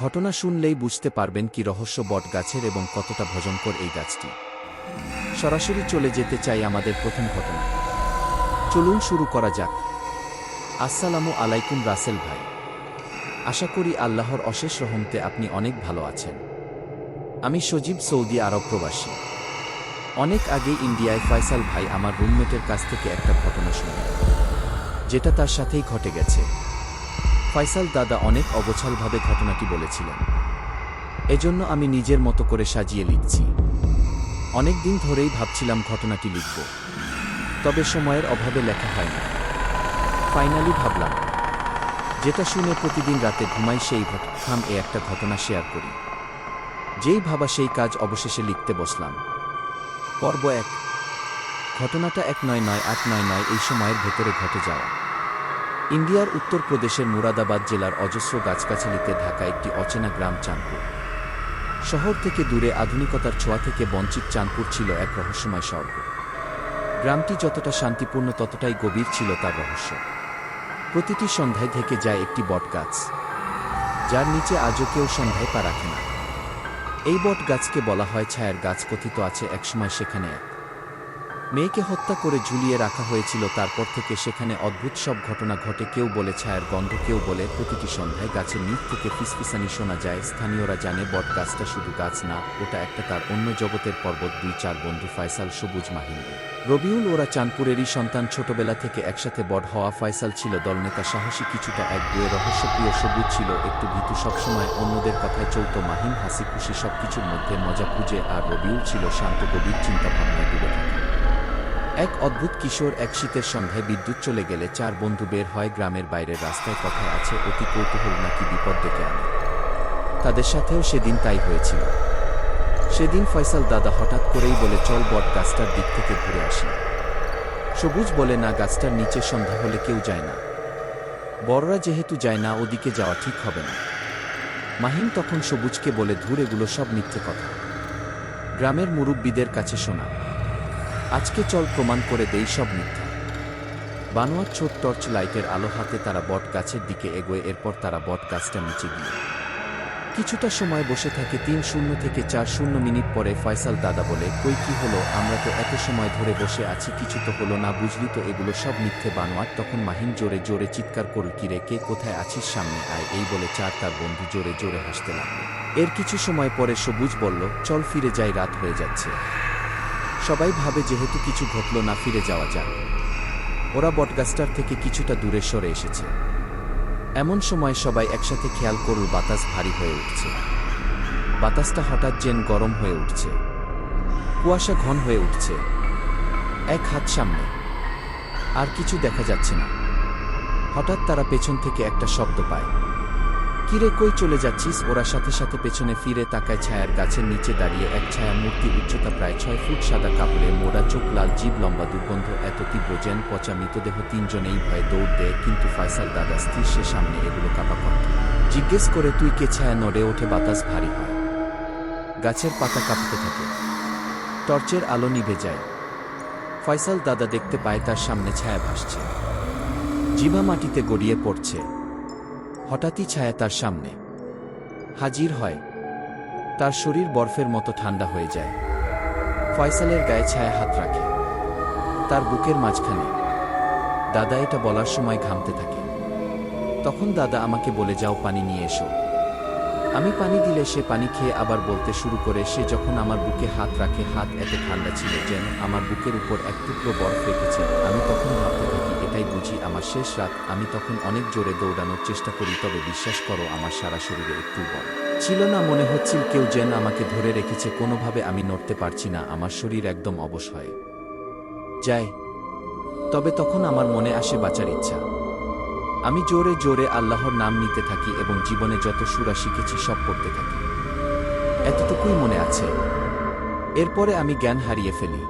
ঘটনা শুনলেই বুঝতে পারবেন কি রহস্য বট গাছের এবং কতটা ভয়ঙ্কর এই গাছটি। সরাসরি চলে যেতে চাই আমাদের প্রথম ঘটনা। চলুন শুরু করা যাক। আসসালামু আলাইকুম রাসেল ভাই। আশা করি আল্লাহর অশেষ রহমতে আপনি অনেক ভালো আছেন। আমি সজীব, সৌদি আরব প্রবাসী। অনেক আগে ইন্ডিয়ায় ফয়সাল ভাই আমার রুমমেটের কাছ থেকে একটা ঘটনা শুনি, যেটা তার সাথেই ঘটে গেছে। ফয়সাল দাদা অনেক অগোছালভাবে ঘটনাটি বলেছিলেন, এজন্য আমি নিজের মতো করে সাজিয়ে লিখছি। অনেক দিন ধরেই ভাবছিলাম ঘটনাটি লিখব, তবে সময়ের অভাবে লেখা হয় না। ফাইনালি ভাবলাম, যেটা শুনে প্রতিদিন রাতে ঘুমাই সেই এ একটা ঘটনা শেয়ার করি। যেই ভাবা সেই কাজ, অবশেষে লিখতে বসলাম। পর্ব ১। ঘটনাটা ১৯৯৮-৯৯ এই সময়ের ভেতরে ঘটে যাওয়া। ইন্ডিয়ার উত্তরপ্রদেশের মুরাদাবাদ জেলার অজস্র গাছগাছালিতে ঢাকা একটি অচেনা গ্রাম চাঁদপুর। শহর থেকে দূরে, আধুনিকতার ছোঁয়া থেকে বঞ্চিত চাঁদপুর ছিল এক রহস্যময় স্বর্গ। গ্রামটি যতটা শান্তিপূর্ণ ততটাই গভীর ছিল তার রহস্য। প্রতিটি সন্ধ্যায় থেকে যায় একটি বটগাছ, যার নিচে আজও কেউ সন্ধ্যায় পা রাখে না। এই বট গাছকে বলা হয় ছায়ার গাছ। কথিত আছে একসময় সেখানে এক মেয়েকে হত্যা করে ঝুলিয়ে রাখা হয়েছিল। তারপর থেকে সেখানে অদ্ভুত সব ঘটনা ঘটে। কেউ বলে ছায়ার গন্ধ, কেউ বলে প্রতিটি সন্ধ্যায় গাছের নিচ থেকে ফিসফিসানি শোনা যায়। স্থানীয়রা জানে বট গাছটা শুধু গাছ না, ওটা একটা তার অন্য জগতের পর্বত। ২-৪ বন্ধু ফয়সাল, সবুজ, মাহিন, রবিউল, ওরা চাঁদপুরেরই সন্তান। ছোটবেলা থেকে একসাথে বড় হওয়া। ফয়সাল ছিল দলনেতা, সাহসী, কিছুটা একগুঁয়ে, রহস্যপ্রিয়। সবুজ ছিল একটু ভীতু, সবসময় অন্যদের কথায় চলত। মাহিন হাসি খুশি, সবকিছুর মধ্যে মজা খুঁজে। আর রবিউল ছিল শান্ত, গভীর চিন্তাভাবনায় ডুবে থাকা এক অদ্ভুত কিশোর। এক শীতের সন্ধ্যায় বিদ্যুৎ চলে গেলে ৪ বন্ধু বের হয় গ্রামের বাইরের রাস্তায়। কথায় আছে অতি কৌতূহল নাকি বিপদ ডেকে আনে। তাদের সাথেও সেদিন তাই হয়েছিল। সেদিন ফয়সাল দাদা হঠাৎ করেই বলে, চল বট গাছটার দিক থেকে ঘুরে আসি। সবুজ বলে, না, গাছটার নিচে সন্ধ্যা হলে কেউ যায় না। বড়রা যেহেতু যায় না, ওদিকে যাওয়া ঠিক হবে না। মাহিন তখন সবুজকে বলে, ধুর, এগুলো সব মিথ্যে কথা, গ্রামের মুরব্বিদের কাছে শোনা। আজকে চল প্রমাণ করে দেই সব মিথ্যা। বানোয়ার ছোট টর্চ লাইটের আলো হাতে তারা বট গাছের দিকে এগোয়। এরপর তারা বট গাছটা নিচে গিয়ে কিছুটা সময় বসে থাকে। ৩-০ থেকে ৪-০ মিনিট পরে ফয়সাল দাদা বলে, কই, কি হলো? আমরা তো এত সময় ধরে বসে আছি, কিছু তো হলো না। বুঝলি তো, এগুলো সব মিথ্যে। বানোয়ার তখন মাহিন জোরে জোরে চিৎকার করল, কিরে, কে কোথায় আছিস? সামনে আয়। এই বলে তার বন্ধু জোরে জোরে হাসতে লাগল। এর কিছু সময় পরে সবুজ বলল, চল ফিরে যাই, রাত হয়ে যাচ্ছে। সবাই ভাবে যেহেতু কিছু ঘটল না, ফিরে যাওয়া যাক। ওরা বটগাছটার থেকে কিছুটা দূরে সরে এসেছে। এমন সময় সবাই একসাথে খেয়াল করল, বাতাস ভারী হয়ে উঠছে। বাতাসটা হঠাৎ যেন গরম হয়ে উঠছে। কুয়াশা ঘন হয়ে উঠছে। এক হাত সামনে, আর কিছু দেখা যাচ্ছে না। হঠাৎ তারা পেছন থেকে একটা শব্দ পায়। কিরে, কই চলে যাচ্ছিস? ওরা সাথে সাথে পেছনে ফিরে তাকায়। ছায়ার গাছের নিচে দাঁড়িয়ে এক ছায়া মূর্তি, উচ্চতা প্রায় ৬ ফুট, সাদা কাপড়ে মোড়া, চোখ লাল, জিভ লম্বা, দুর্গন্ধ এত তীব্র যেন পচা মৃতদেহ। ৩ জনেই ভয়ে দৌড় দেয়, কিন্তু ফয়সাল দাদা স্থির। সে সামনে এগুলো কাঁপা কণ্ঠে জিজ্ঞেস করে, তুই কে? ছায়া নড়ে ওঠে। বাতাস ভারী হয়, গাছের পাতা কাঁপতে থাকে, টর্চের আলো নিভে যায়। ফয়সাল দাদা দেখতে পায় তার সামনে ছায়া ভাসছে, জিভা মাটিতে গড়িয়ে পড়ছে। হঠাৎই ছায়া তার সামনে হাজির হয়। তার শরীর বরফের মতো ঠান্ডা হয়ে যায়। ফয়সালের গায়ে ছায়া হাত রাখে, তার বুকের মাঝখানে। দাদা এটা বলার সময় ঘামতে থাকে। তখন দাদা আমাকে বলে, যাও পানি নিয়ে এসো। আমি পানি দিলে সে পানি খেয়ে আবার বলতে শুরু করে। সে যখন আমার বুকে হাত রাখে, হাত এত ঠান্ডা ছিল যেন আমার বুকের উপর এক টুকরো বরফ রেখেছে। আমি তখন ভাবতে থাকি, এটাই বুঝি আমার শেষ রাত। আমি তখন অনেক জোরে দৌড়ানোর চেষ্টা করি, তবে বিশ্বাস করো, আমার সারা শরীরে একটু বল ছিল না। মনে হচ্ছিল কেউ যেন আমাকে ধরে রেখেছে। কোনোভাবে আমি নড়তে পারছি না, আমার শরীর একদম অবশ হয়ে যায়। তবে তখন আমার মনে আসে বাঁচার ইচ্ছা। আমি জোরে জোরে আল্লাহর নাম নিতে থাকি এবং জীবনে যত সূরা শিখেছি সব পড়তে থাকি। এতটুকুই মনে আছে। এরপরে আমি জ্ঞান হারিয়ে ফেলি।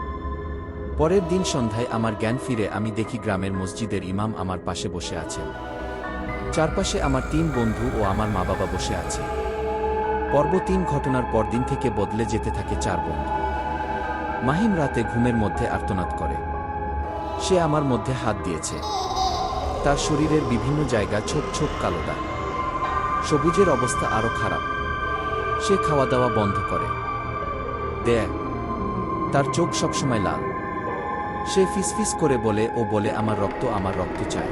পরের দিন সন্ধ্যায় আমার জ্ঞান ফিরে। আমি দেখি গ্রামের মসজিদের ইমাম আমার পাশে বসে আছেন। চারপাশে আমার ৩ বন্ধু ও আমার মা বাবা বসে আছে। পর্ব ৩। ঘটনার পরদিন থেকে বদলে যেতে থাকে ৪ বন্ধু। মাহিম রাতে ঘুমের মধ্যে আর্তনাদ করে। সে আমার মধ্যে হাত দিয়েছে। তার শরীরের বিভিন্ন জায়গা ছোপ ছোপ কালো দাগ। সবুজের অবস্থা আরো খারাপ। সে খাওয়া দাওয়া বন্ধ করে দেয়। তার চোখ সবসময় লাল। সে ফিসফিস করে বলে আমার রক্ত চায়।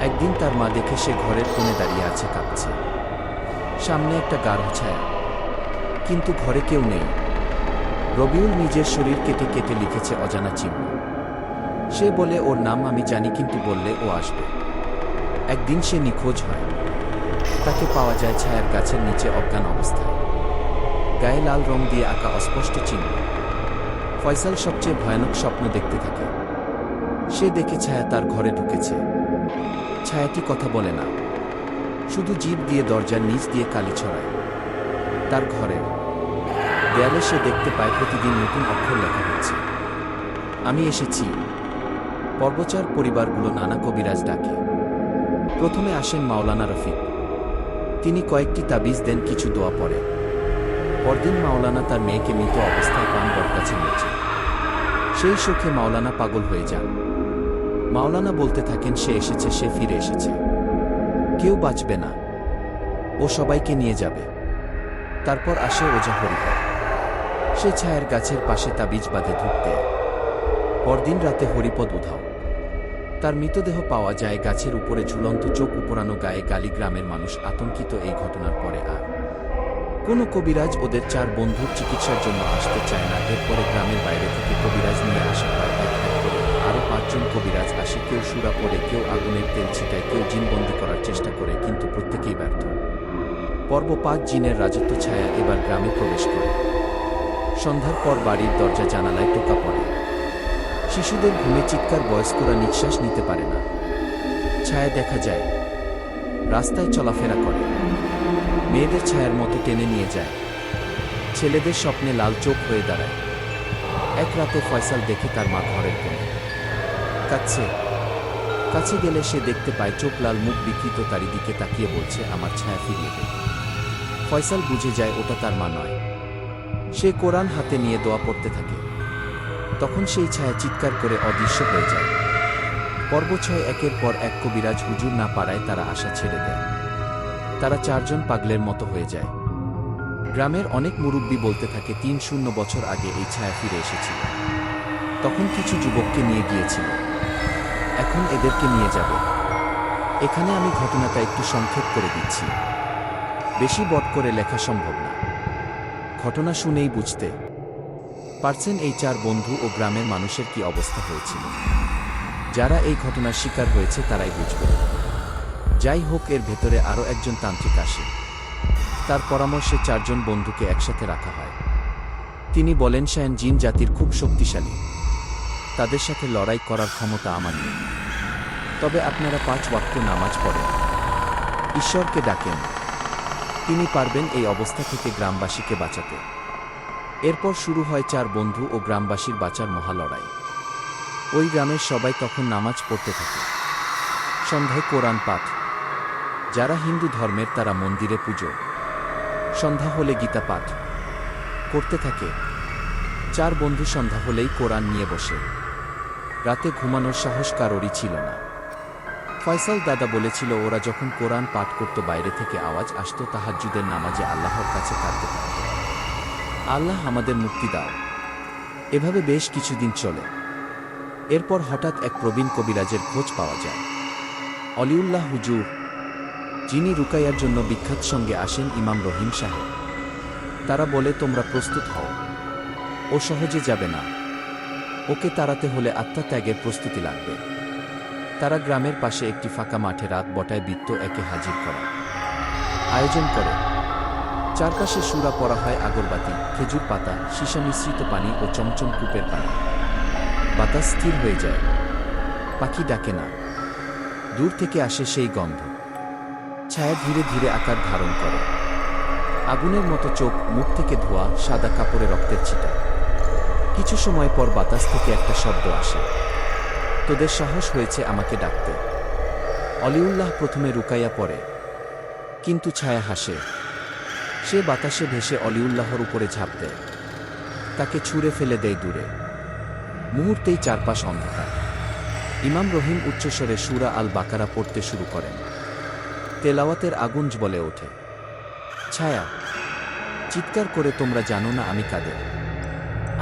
একদিন তার মা দেখে সে ঘরের কোণে দাঁড়িয়ে আছে, কাঁদছে। সামনে একটা গাঢ় ছায়া, কিন্তু ঘরে কেউ নেই। রবিউল নিজের শরীর কেটে কেটে লিখেছে অজানা চিহ্ন। সে বলে ওর নাম আমি জানি, কিন্তু বললে ও আসবে। একদিন সে নিখোঁজ হয়। তাকে পাওয়া যায় ছায়ার গাছের নিচে অজ্ঞান অবস্থায়, গায়ে লাল রং দিয়ে আঁকা অস্পষ্ট চিহ্ন। ফয়সাল সবচেয়ে ভয়ানক স্বপ্ন দেখতে থাকে। সে দেখে ছায়া তার ঘরে ঢুকেছে। ছায়াটি কথা বলে না, শুধু জিভ দিয়ে দরজার নিচ দিয়ে কালি ছড়ায়। তার ঘরের দেয়ালে সে দেখতে পায় প্রতিদিন নতুন অক্ষর লেখা হচ্ছে, আমি এসেছি। পর্বচার পরিবারগুলো নানা কবিরাজ ডাকে। প্রথমে আসেন মাওলানা রফিক। তিনি কয়েকটি তাবিজ দেন, কিছু দোয়া পড়ে। পরদিন মাওলানা তার মেয়েকে মৃত অবস্থায় পান বটগাছের নিচে। সেই শোকে মাওলানা পাগল হয়ে যান। মাওলানা বলতে থাকেন সে এসেছে, সে ফিরে এসেছে, কেউ বাঁচবে না, ও সবাইকে নিয়ে যাবে। তারপর আসে ওঝা হরিপদ। সে ছায়ার গাছের পাশে তাবিজ বাঁধে ধূপ দেয়। পরদিন রাতে হরিপদ উধাও। তার মৃতদেহ পাওয়া যায় গাছের উপরে ঝুলন্ত, চোখ উপরানো, গায়ে গালি। গ্রামের মানুষ আতঙ্কিত। এই ঘটনার পরে আর কোনো কবিরাজ ওদের 4 বন্ধুর চিকিৎসার জন্য আসতে চায় না। এরপরে গ্রামের বাইরে থেকে কবিরাজ নিয়ে আসা হয় এক এক করে। আরও 5 জন কবিরাজ আসে। কেউ সুরা পড়ে, কেউ আগুনের তেল ছিটায়, কেউ জিনবন্দি করার চেষ্টা করে, কিন্তু প্রত্যেকেই ব্যর্থ। পর্ব 5 জিনের রাজত্ব। ছায়া এবার গ্রামে প্রবেশ করে। সন্ধ্যার পর বাড়ির দরজা জানালায় টোকা পড়ে। শিশুদের ঘুমে চিৎকার, বয়স্করা নিঃশ্বাস নিতে পারে না। ছায়া দেখা যায়, রাস্তায় চলাফেরা করে, মেয়েদের ছায়ার মতো টেনে নিয়ে যায়। ছেলেদের স্বপ্নে লাল চোখ হয়ে দাঁড়ায়। এক রাতে ফয়সাল দেখে তার মা ঘরের কোণে কাঁদছে। কাছে গেলে সে দেখতে পায় চোখ লাল, মুখ বিকৃত, তারই দিকে তাকিয়ে বলছে আমার ছায়া ফিরিয়ে দে। ফয়সাল বুঝে যায় ওটা তার মা নয়। সে কোরআন হাতে নিয়ে দোয়া পড়তে থাকে। তখন সেই ছায়া চিৎকার করে অদৃশ্য হয়ে যায়। পর্ব 6। একের পর এক কবিরাজ হুজুর না পারায় তারা আশা ছেড়ে দেয়। তারা 4 জন পাগলের মতো হয়ে যায়। গ্রামের অনেক মুরব্বি বলতে থাকে 300 বছর আগে এই ছায়া ফিরে এসেছিল। তখন কিছু যুবককে নিয়ে গিয়েছিল, এখন এদেরকে নিয়ে যাবে। এখানে আমি ঘটনাটা একটু সংক্ষেপ করে দিচ্ছি, বেশি বট করে লেখা সম্ভব না। ঘটনা শুনেই বুঝতে পারছেন এই 4 বন্ধু ও গ্রামের মানুষের কি অবস্থা হয়েছিল। যারা এই ঘটনার শিকার হয়েছে তারাই বুঝবে। যাই হোক, এর ভেতরে আরও একজন তান্ত্রিক আসে। তার পরামর্শে 4 জন বন্ধুকে একসাথে রাখা হয়। তিনি বলেন শায়ন জিন জাতির খুব শক্তিশালী, তাদের সাথে লড়াই করার ক্ষমতা আমার নেই। তবে আপনারা 5 ওয়াক্ত নামাজ পড়েন, ঈশ্বরকে ডাকেন, তিনি পারবেন এই অবস্থা থেকে গ্রামবাসীকে বাঁচাতে। এরপর শুরু হয় 4 বন্ধু ও গ্রামবাসীর বাঁচার মহা লড়াই। ওই গ্রামের সবাই তখন নামাজ পড়তে থাকে। সন্ধ্যায় কোরআন পাঠ। যারা হিন্দু ধর্মের তারা মন্দিরে পুজো, সন্ধ্যা হলে গীতা পাঠ করতে থাকে। 4 বন্ধু সন্ধ্যা হলেই কোরআন নিয়ে বসে। রাতে ঘুমানোর সাহস কারোরই ছিল না। ফয়সাল দাদা বলেছিল ওরা যখন কোরআন পাঠ করত বাইরে থেকে আওয়াজ আসত তাহাজ্জুদের নামাজে আল্লাহর কাছে কাঁদতে থাকত, আল্লাহ আমাদের মুক্তি দাও। এভাবে বেশ কিছুদিন চলে। এরপর হঠাৎ এক প্রবীণ কবিরাজের খোঁজ পাওয়া যায়, অলিউল্লাহ হুজুর, যিনি রুকাইয়ার জন্য বিখ্যাত। সঙ্গে আসেন ইমাম রহিম সাহেব। তারা বলে তোমরা প্রস্তুত হও, ও সহজে যাবে না, ওকে তাড়াতে হলে আত্মত্যাগের প্রস্তুতি লাগবে। তারা গ্রামের পাশে একটি ফাঁকা মাঠে রাত বটায় বৃত্ত একে হাজির করা আয়োজন করে। চারপাশে সুরা পড়া হয়, আগরবাতি, খেজুর পাতা, সীসা মিশ্রিত পানি ও চমচম কূপের পানি। বাতাস স্থির হয়ে যায়, পাখি ডাকে না। দূর থেকে আসে সেই গন্ধ। ছায়া ধীরে ধীরে আকার ধারণ করে, আগুনের মতো চোখ, মুখ থেকে ধোয়া, সাদা কাপড়ে রক্তের ছিটা। কিছু সময় পর বাতাস থেকে একটা শব্দ আসে, তোদের সাহস হয়েছে আমাকে ডাকতে। অলিউল্লাহ প্রথমে রুকাইয়া পড়ে, কিন্তু ছায়া হাসে। সে বাতাসে ভেসে অলিউল্লাহর উপরে ঝাঁপ দেয়, তাকে ছুঁড়ে ফেলে দেয় দূরে। মুহূর্তেই চারপাশ অন্ধকার। ইমাম রহিম উচ্চস্বরে সূরা আল বাকারা পড়তে শুরু করেন। তেলাওয়াতের আগুন জ্বলে ওঠে। ছায়া, চিৎকার করে তোমরা জানো না আমি কাদের?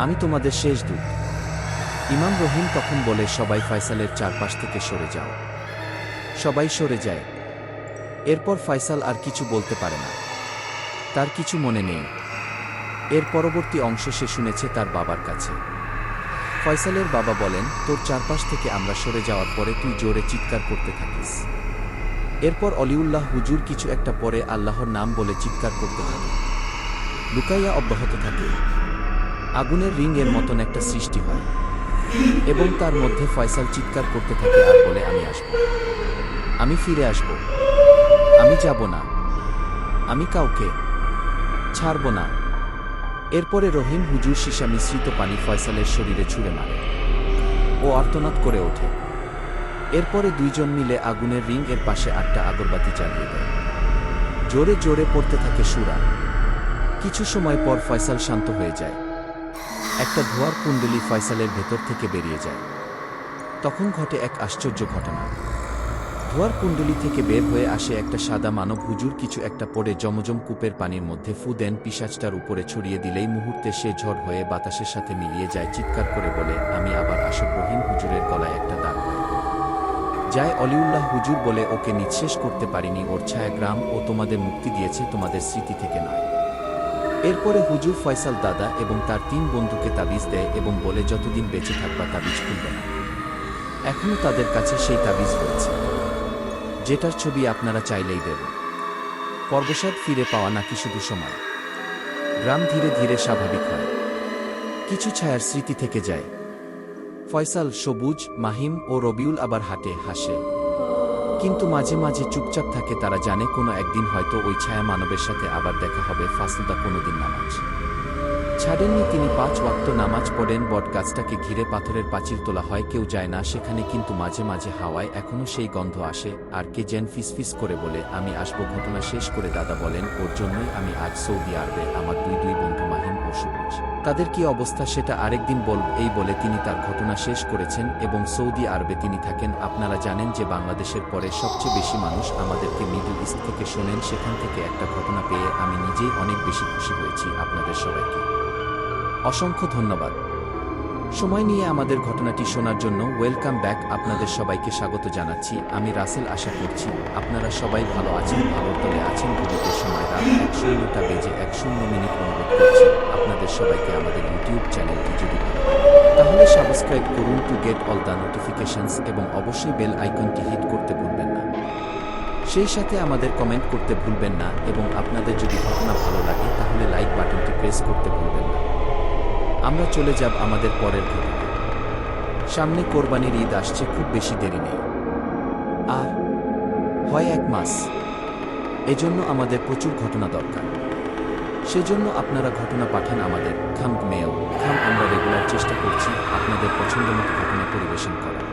আমি তোমাদের শেষ দূত। ইমাম রহিম তখন বলে, সবাই ফয়সালের চারপাশ থেকে সরে যাও। সবাই সরে যায়। এরপর ফয়সাল আর কিছু বলতে পারে না, তার কিছু মনে নেই। এর পরবর্তী অংশ সে শুনেছে তার বাবার কাছে। ফয়সালের বাবা বলেন, তোর চারপাশ থেকে আমরা সরে যাওয়ার পরে তুই জোরে চিৎকার করতে থাকিস। এরপর অলিউল্লাহ হুজুর কিছু একটা পরে আল্লাহর নাম বলে চিৎকার করতে থাকে। লুকাইয়া অব্যাহত থাকে। আগুনের রিং এর মতন একটা সৃষ্টি হয় এবং তার মধ্যে ফয়সাল চিৎকার করতে থাকে আর বলে, আমি আসব, আমি ফিরে আসব, আমি যাব না, আমি কাউকে ছাড়ব না। এরপরে রহিম হুজুর সীসা মিশ্রিত পানি ফয়সালের শরীরে ছুঁড়ে মারে। ও আর্তনাদ করে ওঠে। এরপরে দুইজন মিলে আগুনের রিং এর পাশে 8টা আগরবাতি জ্বালিয়ে দেয়। জোরে জোরে পড়তে থাকে সূরা। কিছু সময় পর ফয়সাল শান্ত হয়ে যায়। একটা ধোঁয়ার কুণ্ডলী ফয়সালের ভেতর থেকে বেরিয়ে যায়। তখন ঘটে এক আশ্চর্য ঘটনা। ধোঁয়ার কুণ্ডলী থেকে বের হয়ে আসে একটা সাদা মানব। হুজুর কিছু একটা পড়ে জমজম কূপের পানির মধ্যে ফু দেন। পিশাচটার উপরে ছড়িয়ে দিলেই মুহূর্তে সে ঝড় হয়ে বাতাসের সাথে মিলিয়ে যায়। চিৎকার করে বলে, আমি আবার আসব। রহিম হুজুরের গলায় একটা দাগ হয় যায়। অলিউল্লাহ হুজুর বলে, ওকে নিঃশেষ করতে পারিনি, ওর ছায়া গ্রাম ও তোমাদের মুক্তি দিয়েছে, তোমাদের স্মৃতি থেকে নয়। এরপরে হুজুর ফয়সাল দাদা এবং তার 3 বন্ধুকে তাবিজ দেয় এবং বলে, যতদিন বেঁচে থাকবা তাবিজ খুলবে না। এখনও তাদের কাছে সেই তাবিজ রয়েছে, যেটার ছবি আপনারা চাইলেই দেব। পর্বসাদ ফিরে পাওয়া নাকি শুধু সময়। গ্রাম ধীরে ধীরে স্বাভাবিক হয়। কিছু ছায়ার স্মৃতি থেকে যায়। ফয়সাল, সবুজ, মাহিম ও রবিউল আবার হাঁটে, হাসে, কিন্তু মাঝে মাঝে চুপচাপ থাকে। তারা জানে কোনো একদিন হয়তো ওই ছায়া মানবের সাথে আবার দেখা হবে। ফাসলদা কোনোদিন নামাজ ছাড়েননি। তিনি 5 ওয়াক্ত নামাজ পড়েন। বট গাছটাকে ঘিরে পাথরের পাঁচিল তোলা হয়, কেউ যায় না সেখানে, কিন্তু মাঝে মাঝে হাওয়ায় এখনও সেই গন্ধ আসে। আর কে যেন ফিসফিস করে বলে, আমি আসব। ঘটনা শেষ করে দাদা বলেন, ওর জন্যই আমি আজ সৌদি আরবে। আমার দুই বন্ধু মাহিম ও সবুজ, তাদের কি অবস্থা সেটা আরেকদিন বলব। এই বলে তিনি তার ঘটনা শেষ করেছেন এবং সৌদি আরবে তিনি থাকেন। আপনারা জানেন যে বাংলাদেশের পরে সবচেয়ে বেশি মানুষ আমাদেরকে মিডল ইস্ট থেকে শোনেন। সেখান থেকে একটা ঘটনা পেয়ে আমি নিজেই অনেক বেশি খুশি হয়েছি। আপনাদের সবাইকে অসংখ্য ধন্যবাদ সময় নিয়ে আমাদের ঘটনাটি শোনার জন্য। Welcome back. আপনাদের সবাইকে স্বাগত জানাচ্ছি। আমি রাসেল। আশা করছি আপনারা সবাই ভালো আছেন, ভালোর তলে আছেন। ঘড়িতে সময় রাত 10টা বেজে 10 মিনিট। অনুরোধ করছি আপনাদের সবাইকে আমাদের ইউটিউব চ্যানেলটি যদি ভালো লাগে তাহলে সাবস্ক্রাইব করুন to get all the notifications এবং অবশ্যই বেল আইকনটি হিট করতে ভুলবেন না। সেই সাথে আমাদের কমেন্ট করতে ভুলবেন না এবং আপনাদের যদি ঘটনা ভালো লাগে তাহলে লাইক বাটনটি প্রেস করতে ভুলবেন না। আমরা চলে যাব আমাদের পরের ঘটনা। সামনে কোরবানির ঈদ আসছে, খুব বেশি দেরি নেই, আর হয় 1 মাস। এজন্য আমাদের প্রচুর ঘটনা দরকার। সেজন্য আপনারা ঘটনা পাঠান আমাদের মেল। আমরা রেগুলার চেষ্টা করছি আপনাদের পছন্দমতো ঘটনা পরিবেশন করার।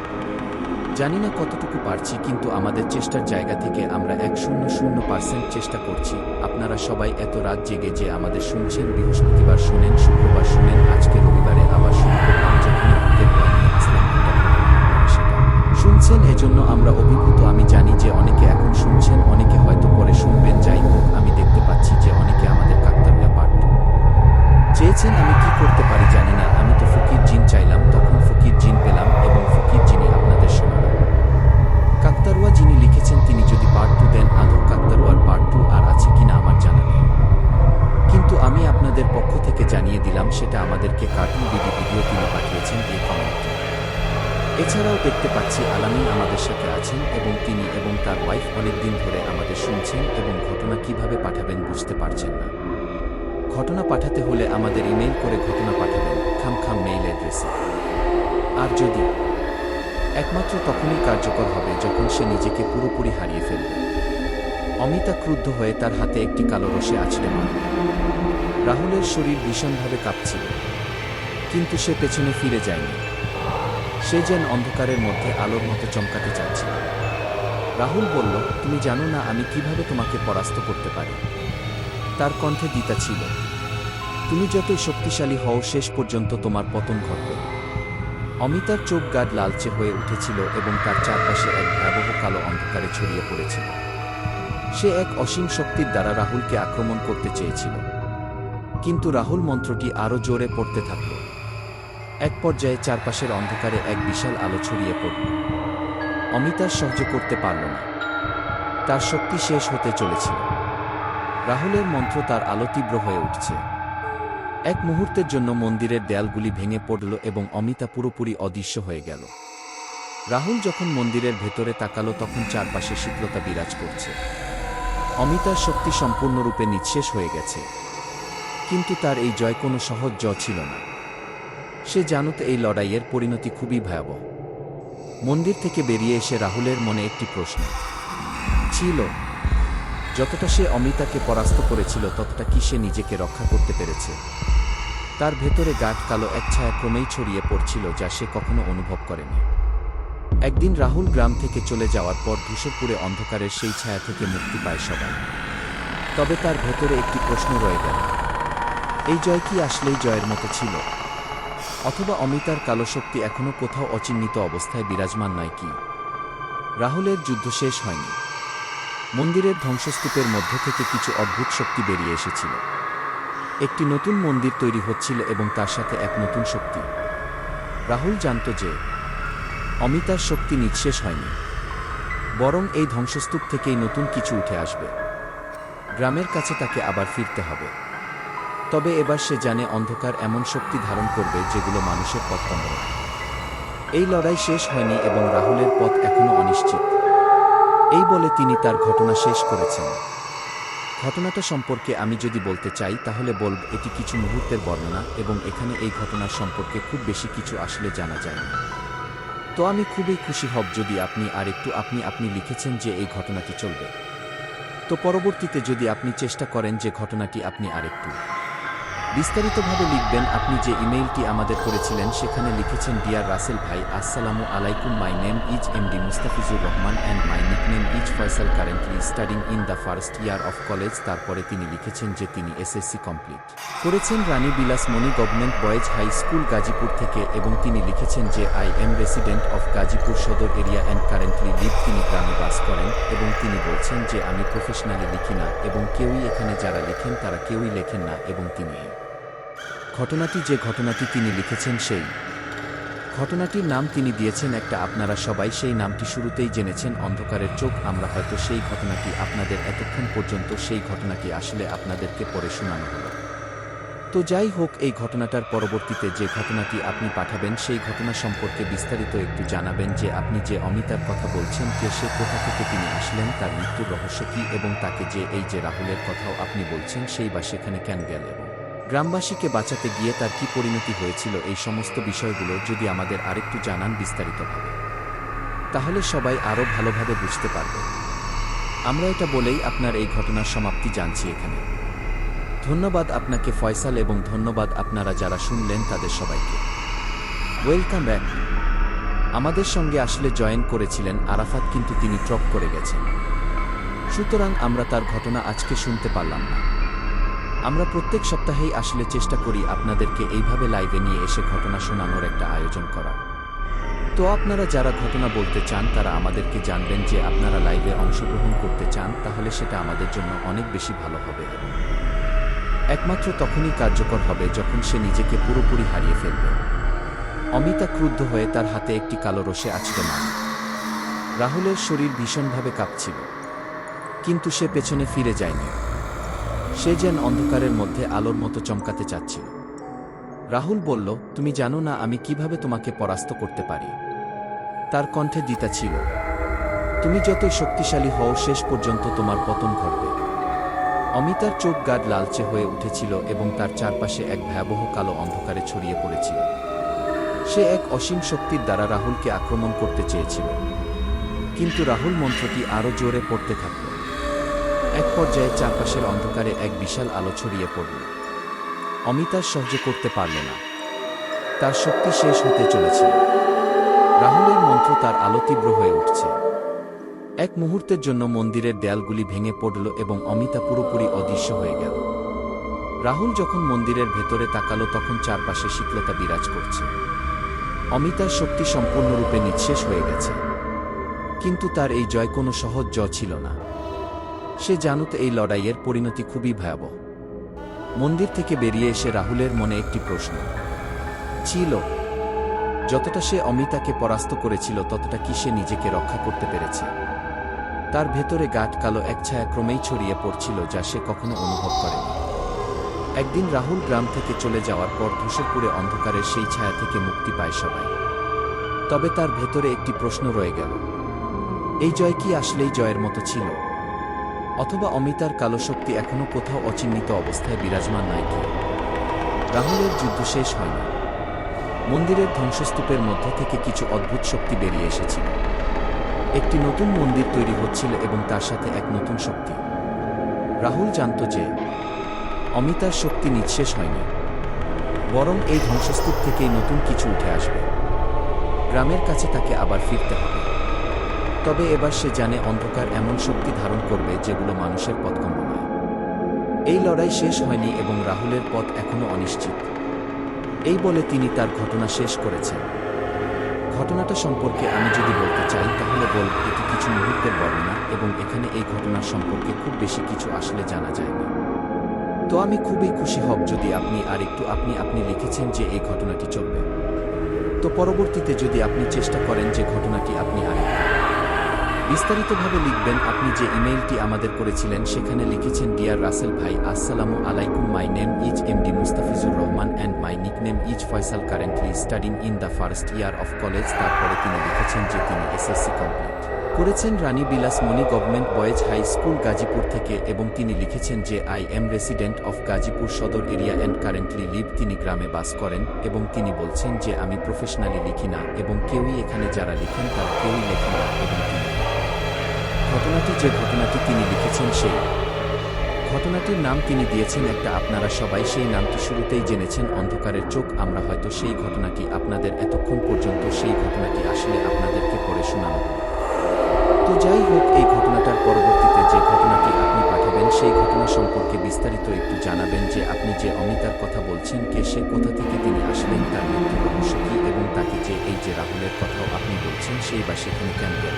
জানি না কতটুকু পারছি, কিন্তু আমাদের চেষ্টার জায়গা থেকে আমরা 100% চেষ্টা করছি। আপনারা সবাই এত রাত জেগে যে আমাদের শুনছেন, বৃহস্পতিবার শুনেন, শুক্রবার শুনেন, আজকে রবিবারে আবার শুরু করলাম যেখানে সেটা শুনছেন। এজন্য আমরা অভিভূত। আমি জানি যে অনেকে এখন শুনছেন, অনেকে হয়তো পরে শুনবেন। যাই হোক, আমি দেখতে পাচ্ছি যে অনেকে আমাদের কাকতারুয়া পার্ট 2 চেয়েছেন। আমি কি করতে পারি জানি না। আমি তো ফকির জিন চাইলাম, তখন ফকির জিন পেলাম এবং ফকির জিনই আপনাদের শোনালাম। কাকতারুয়া যিনি লিখেছেন তিনি যদি পার্ট 2 দেন, আদৌ কাকতারুয়ার পার্ট 2 আর আছে কিনা আমার জানা নেই, কিন্তু আমি আপনাদের পক্ষ থেকে জানিয়ে দিলাম সেটা আমাদেরকে কার্টুন ভিডিও তিনি পাঠিয়েছেন এই কমেন্টে। এছাড়াও দেখতে পাচ্ছি আলামিন আমাদের সাথে আছেন এবং তিনি এবং তার ওয়াইফ অনেক দিন ধরে আমাদের শুনছেন এবং ঘটনা কিভাবে পাঠাবেন বুঝতে পারছেন না। ঘটনা পাঠাতে হলে আমাদের ইমেইল করে ঘটনা পাঠাবেন মেইল অ্যাড্রেসে। আর যদি একমাত্র তখনই কার্যকর হবে যখন সে নিজেকে পুরোপুরি হারিয়ে ফেলবে। অমিতা ক্রুদ্ধ হয়ে তার হাতে একটি কালো রশি আছড়ে মারল। রাহুলের শরীর ভীষণভাবে কাঁপছিল, কিন্তু সে পেছনে ফিরে যায়নি। সে যেন অন্ধকারের মধ্যে আলোর মতো চমকাতে চাচ্ছিল। রাহুল বলল, তুমি জানো না আমি কিভাবে তোমাকে পরাস্ত করতে পারি। তার কণ্ঠে দ্বিধা ছিল। তুমি যতই শক্তিশালী হও, শেষ পর্যন্ত তোমার পতন ঘটবে। অমিতার চোখ গাঢ় লালচে হয়ে উঠেছিল এবং তার চারপাশে এক ভয়াবহ কালো অন্ধকারে ছড়িয়ে পড়েছিল। সে এক অসীম শক্তির দ্বারা রাহুলকে আক্রমণ করতে চেয়েছিল, কিন্তু রাহুল মন্ত্রটি আরও জোরে পড়তে থাকল। এক পর্যায়ে চারপাশের অন্ধকারে এক বিশাল আলো ছড়িয়ে পড়ল। অমিতা সহ্য করতে পারল না, তার শক্তি শেষ হতে চলেছিল। রাহুলের মন্ত্র তার আলো তীব্র হয়ে উঠছে। এক মুহূর্তের জন্য মন্দিরের দেয়ালগুলি ভেঙে পড়ল এবং অমিতা পুরোপুরি অদৃশ্য হয়ে গেল। রাহুল যখন মন্দিরের ভেতরে তাকালো তখন চারপাশে শীতলতা বিরাজ করছে। অমিতার শক্তি সম্পূর্ণরূপে নিঃশেষ হয়ে গেছে, কিন্তু তার এই জয় কোনো সহজ জয় ছিল না। সে জানত এই লড়াইয়ের পরিণতি খুবই ভয়াবহ। মন্দির থেকে বেরিয়ে এসে রাহুলের মনে একটি প্রশ্ন ছিল, যতটা সে অমিতাকে পরাস্ত করেছিল ততটা কি সে নিজেকে রক্ষা করতে পেরেছে? তার ভেতরে গাঢ় কালো এক ছায়া ক্রমেই ছড়িয়ে পড়ছিল যা সে কখনো অনুভব করেনি। একদিন রাহুল গ্রাম থেকে চলে যাওয়ার পর ধূসরপুরে অন্ধকারের সেই ছায়া থেকে মুক্তি পায় সবাই। তবে তার ভেতরে একটি প্রশ্ন রয়ে গেল, এই জয় কি আসলেই জয়ের মতো ছিল, অথবা অমিতার কালো শক্তি এখনও কোথাও অচিহ্নিত অবস্থায় বিরাজমান নয় কি? রাহুলের যুদ্ধ শেষ হয়নি। মন্দিরের ধ্বংসস্তূপের মধ্য থেকে কিছু অদ্ভুত শক্তি বেরিয়ে এসেছিল। একটি নতুন মন্দির তৈরি হচ্ছিল এবং তার সাথে এক নতুন শক্তি। রাহুল জানত যে অমিতার শক্তি নিঃশেষ হয়নি, বরং এই ধ্বংসস্তূপ থেকেই নতুন কিছু উঠে আসবে। গ্রামের কাছে তাকে আবার ফিরতে হবে। তবে এবার সে জানে অন্ধকার এমন শক্তি ধারণ করবে যেগুলো মানুষের পথ বন্ধ করে। এই লড়াই শেষ হয়নি এবং রাহুলের পথ এখনও অনিশ্চিত। এই বলে তিনি তার ঘটনা শেষ করেছেন। ঘটনাটা সম্পর্কে আমি যদি বলতে চাই তাহলে বলব এটি কিছু মুহূর্তের বর্ণনা এবং এখানে এই ঘটনার সম্পর্কে খুব বেশি কিছু আসলে জানা যায় না। তো আমি খুবই খুশি হব যদি আপনি আপনি লিখেছেন যে এই ঘটনাটি চলবে। তো পরবর্তীতে যদি আপনি চেষ্টা করেন যে ঘটনাটি আপনি আরেকটু বিস্তারিতভাবে লিখবেন। আপনি যে ইমেইলটি আমাদের করেছিলেন সেখানে লিখেছেন, ডিয়ার রাসেল ভাই, আসসালামু আলাইকুম, my name is MD Mustafizur Rahman and my nickname is Faisal, currently studying in the first year of college. তারপরে তিনি লিখেছেন যে তিনি এসএসসি কমপ্লিট করেছেন Rani Bilas Moni government boys high school Gazipur থেকে, এবং তিনি লিখেছেন যে I am resident of Gazipur Sadar area and currently leave. তিনি গ্রামে বাস করেন এবং তিনি বলছেন যে আমি প্রফেশনালি লিখি না এবং কেউই এখানে যারা লিখেন তারা কেউই লেখেন না, এবং তিনি যে ঘটনাটি তিনি লিখেছেন সেই ঘটনাটির নাম তিনি দিয়েছেন একটা, আপনারা সবাই সেই নামটি শুরুতেই জেনেছেন, অন্ধকারের চোখ। আমরা হয়তো সেই ঘটনাটি আপনাদের এতক্ষণ পর্যন্ত সেই ঘটনাটি আসলে আপনাদেরকে পড়ে শোনানো হলো। তো যাই হোক, এই ঘটনাটার পরবর্তীতে যে ঘটনাটি আপনি পাঠাবেন সেই ঘটনা সম্পর্কে বিস্তারিত একটু জানাবেন, যে আপনি যে অমিতার কথা বলছেন, কে সে, কোথা থেকে তিনি আসলেন, তার মৃত্যুর রহস্য কী, এবং তাকে যে এই যে রাহুলের কথাও আপনি বলছেন সেই বা সেখানে কেন গেল, এবং গ্রামবাসীকে বাঁচাতে গিয়ে তার কি পরিণতি হয়েছিল। এই সমস্ত বিষয়গুলো যদি আমাদের আরেকটু জানান বিস্তারিতভাবে, তাহলে সবাই আরও ভালোভাবে বুঝতে পারবে। আমরা এটা বলেই আপনার এই ঘটনার সমাপ্তি জানছি এখানে। ধন্যবাদ আপনাকে ফয়সাল, এবং ধন্যবাদ আপনারা যারা শুনলেন তাদের সবাইকে। Welcome back. আমাদের সঙ্গে আসলে জয়েন করেছিলেন আরাফাত, কিন্তু তিনি ড্রপ করে গেছেন, সুতরাং আমরা তার ঘটনা আজকে শুনতে পারলাম না। আমরা প্রত্যেক সপ্তাহেই আসলে চেষ্টা করি আপনাদেরকে এইভাবে লাইভে নিয়ে এসে ঘটনা শোনানোর একটা আয়োজন করার। তো আপনারা যারা ঘটনা বলতে চান তারা আমাদেরকে জানবেন যে আপনারা লাইভে অংশগ্রহণ করতে চান, তাহলে সেটা আমাদের জন্য অনেক বেশি ভালো হবে। একমাত্র তখনই কার্যকর হবে যখন সে নিজেকে পুরোপুরি হারিয়ে ফেলবে। অমিতা ক্রুদ্ধ হয়ে তার হাতে একটি কালো রশি আঁচড়ে মারে। রাহুলের শরীর ভীষণভাবে কাঁপছিল, কিন্তু সে পেছনে ফিরে যায়নি। সে যেন অন্ধকারের মধ্যে আলোর মতো চমকাতে চাচ্ছিল। রাহুল বলল, তুমি জানো না আমি কিভাবে তোমাকে পরাস্ত করতে পারি। তার কণ্ঠে দ্বিধা ছিল। তুমি যতই শক্তিশালী হও শেষ পর্যন্ত তোমার পতন ঘটবে। অমিতার চোখ গাঢ় লালচে হয়ে উঠেছিল এবং তার চারপাশে এক ভয়াবহ কালো অন্ধকারে ছড়িয়ে পড়েছিল। সে এক অসীম শক্তির দ্বারা রাহুলকে আক্রমণ করতে চেয়েছিল, কিন্তু রাহুল মন্ত্রটি আরও জোরে পড়তে থাকল। এক পর্যায়ে চারপাশের অন্ধকারে এক বিশাল আলো ছড়িয়ে পড়ল। অমিতার সহ্য করতে পারল না, তার শক্তি শেষ হতে চলেছিল। রাহুলের মন্ত্র তার আলো তীব্র হয়ে উঠছে। এক মুহূর্তের জন্য মন্দিরের দেয়ালগুলি ভেঙে পড়ল এবং অমিতা পুরোপুরি অদৃশ্য হয়ে গেল। রাহুল যখন মন্দিরের ভেতরে তাকালো তখন চারপাশে শীতলতা বিরাজ করছে। অমিতার শক্তি সম্পূর্ণরূপে নিঃশেষ হয়ে গেছে, কিন্তু তার এই জয় কোনো সহজ জয় ছিল না। সে জানত এই লড়াইয়ের পরিণতি খুবই ভয়াবহ। মন্দির থেকে বেরিয়ে এসে রাহুলের মনে একটি প্রশ্ন ছিল, যতটা সে অমিতাকে পরাস্ত করেছিল ততটা কি সে নিজেকে রক্ষা করতে পেরেছে? তার ভেতরে গাঢ় কালো এক ছায়া ক্রমেই ছড়িয়ে পড়ছিল যা সে কখনো অনুভব করেনি। একদিন রাহুল গ্রাম থেকে চলে যাওয়ার পর ধূসরপুরে অন্ধকারের সেই ছায়া থেকে মুক্তি পায় সবাই। তবে তার ভেতরে একটি প্রশ্ন রয়ে গেল, এই জয় কি আসলেই জয়ের মতো ছিল, অথবা অমিতার কালো শক্তি এখনও কোথাও অচিহ্নিত অবস্থায় বিরাজমান নয় কি? রাহুলের যুদ্ধ শেষ হয়নি। মন্দিরের ধ্বংসস্তূপের মধ্য থেকে কিছু অদ্ভুত শক্তি বেরিয়ে এসেছিল। একটি নতুন মন্দির তৈরি হচ্ছিল এবং তার সাথে এক নতুন শক্তি। রাহুল জানত যে অমিতার শক্তি নিঃশেষ হয়নি, বরং এই ধ্বংসস্তূপ থেকেই নতুন কিছু উঠে আসবে। গ্রামের কাছে তাকে আবার ফিরতে হবে। তবে এবার সে জানে অন্ধকার এমন শক্তি ধারণ করবে যেগুলো মানুষের পথগম্য নয়। এই লড়াই শেষ হয়নি এবং রাহুলের পথ এখনও অনিশ্চিত। এই বলে তিনি তার ঘটনা শেষ করেছেন। ঘটনাটা সম্পর্কে আমি যদি বলতে চাই তাহলে বলব, এটি কিছু মুহূর্তের বর্ণনা এবং এখানে এই ঘটনার সম্পর্কে খুব বেশি কিছু আসলে জানা যায়নি। তো আমি খুবই খুশি হব যদি আপনি লিখেছেন যে এই ঘটনাটি চলবে। তো পরবর্তীতে যদি আপনি চেষ্টা করেন যে ঘটনাটি আপনি বিস্তারিতভাবে লিখবেন। আপনি যে ইমেইলটি আমাদের করেছিলেন সেখানে লিখেছেন, ডিয়ার রাসেল ভাই, আসসালামু আলাইকুম, my name is MD Mustafizur Rahman and my nickname is Faisal, currently studying in the first year of college. তারপরে তিনি লিখেছেন যে তিনি এসএসসি কমপ্লিট করেছেন Rani Bilasmoni government boys high school Gazipur থেকে, এবং তিনি লিখেছেন যে I am resident of Gazipur Sadar area and currently leave. তিনি গ্রামে বাস করেন এবং তিনি বলছেন যে আমি প্রফেশনালি লিখি না এবং কেউই এখানে যারা লিখেন তারা কেউই লেখেন না, এবং যে ঘটনাটি তিনি লিখেছেন সেই ঘটনাটির নাম তিনি দিয়েছেন একটা, আপনারা সবাই সেই নামটি শুরুতেই জেনেছেন, অন্ধকারের চোখ। আমরা হয়তো সেই ঘটনাটি আপনাদের এতক্ষণ পর্যন্ত সেই ঘটনাটি আসলে আপনাদেরকে পড়ে শোনানো। তো যাই হোক, এই ঘটনাটার পরবর্তীতে যে ঘটনাটি আপনি পাঠাবেন সেই ঘটনা সম্পর্কে বিস্তারিত একটু জানাবেন, যে আপনি যে অমিতার কথা বলছেন, কে সে, কোথা থেকে তিনি আসলেন, তার মৃত্যুর রহস্য কী, এবং তাকে যে এই যে রাহুলের কথাও আপনি বলছেন সেই বা সেখানে কেন গেল,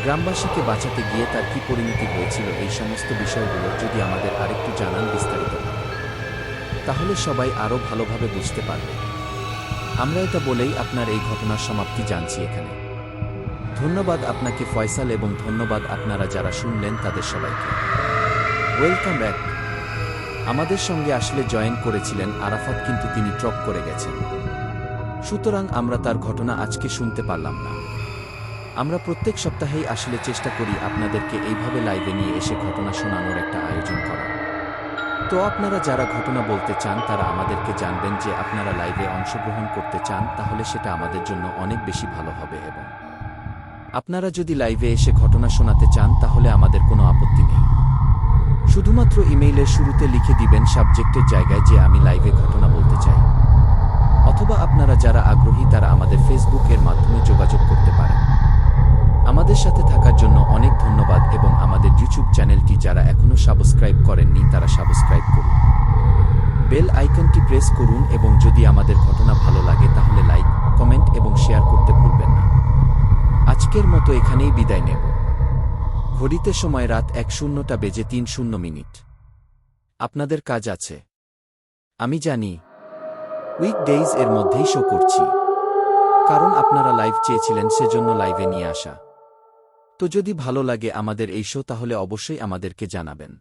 গ্রামবাসীকে বাঁচাতে গিয়ে তার কী পরিণতি হয়েছিল, এই সমস্ত বিষয়গুলো যদি আমাদের আরেকটু জানান বিস্তারিতভাবে, তাহলে সবাই আরও ভালোভাবে বুঝতে পারবে। আমরা এটা বলেই আপনার এই ঘটনার সমাপ্তি জানছি এখানে। ধন্যবাদ আপনাকে ফয়সাল, এবং ধন্যবাদ আপনারা যারা শুনলেন তাদের সবাইকে। Welcome back. আমাদের সঙ্গে আসলে জয়েন করেছিলেন আরাফাত, কিন্তু তিনি ড্রপ করে গেছেন, সুতরাং আমরা তার ঘটনা আজকে শুনতে পারলাম না। আমরা প্রত্যেক সপ্তাহেই আসলে চেষ্টা করি আপনাদেরকে এইভাবে লাইভে নিয়ে এসে ঘটনা শোনানোর একটা আয়োজন করা। তো আপনারা যারা ঘটনা বলতে চান তারা আমাদেরকে জানবেন যে আপনারা লাইভে অংশগ্রহণ করতে চান, তাহলে সেটা আমাদের জন্য অনেক বেশি ভালো হবে। এবং আপনারা যদি লাইভে এসে ঘটনা শোনাতে চান তাহলে আমাদের কোনো আপত্তি নেই। শুধুমাত্র ইমেইলের শুরুতে লিখে দিবেন সাবজেক্টের জায়গায় যে আমি লাইভে ঘটনা বলতে চাই, অথবা আপনারা যারা আগ্রহী তারা আমাদের ফেসবুক এর মাধ্যমে যোগাযোগ করতে পারেন। আমাদের সাথে থাকার জন্য অনেক ধন্যবাদ, এবং আমাদের ইউটিউব চ্যানেলটি যারা এখনও সাবস্ক্রাইব করেননি তারা সাবস্ক্রাইব করুন, বেল আইকনটি প্রেস করুন, এবং যদি আমাদের ঘটনা ভালো লাগে তাহলে লাইক, কমেন্ট এবং শেয়ার করতে ভুলবেন না। আজকের মতো এখানেই বিদায় নেব। ঘড়িতে সময় রাত 1:03 আপনাদের কাজ আছে, আমি জানি। উইকডেইজ এর মধ্যেই শো করছি, কারণ আপনারা লাইভ চেয়েছিলেন, সেজন্য লাইভে নিয়ে আসা। তো যদি ভালো লাগে আমাদের এই শো তাহলে অবশ্যই আমাদেরকে জানাবেন।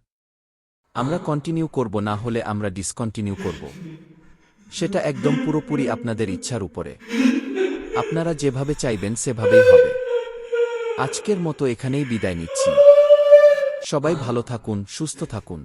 আমরা কন্টিনিউ করব, না হলে আমরা ডিসকন্টিনিউ করব। সেটা একদম পুরোপুরি আপনাদের ইচ্ছার উপরে। আপনারা যেভাবে চাইবেন সেভাবেই হবে। আজকের মতো এখানেই বিদায় নিচ্ছি। সবাই ভালো থাকুন, সুস্থ থাকুন।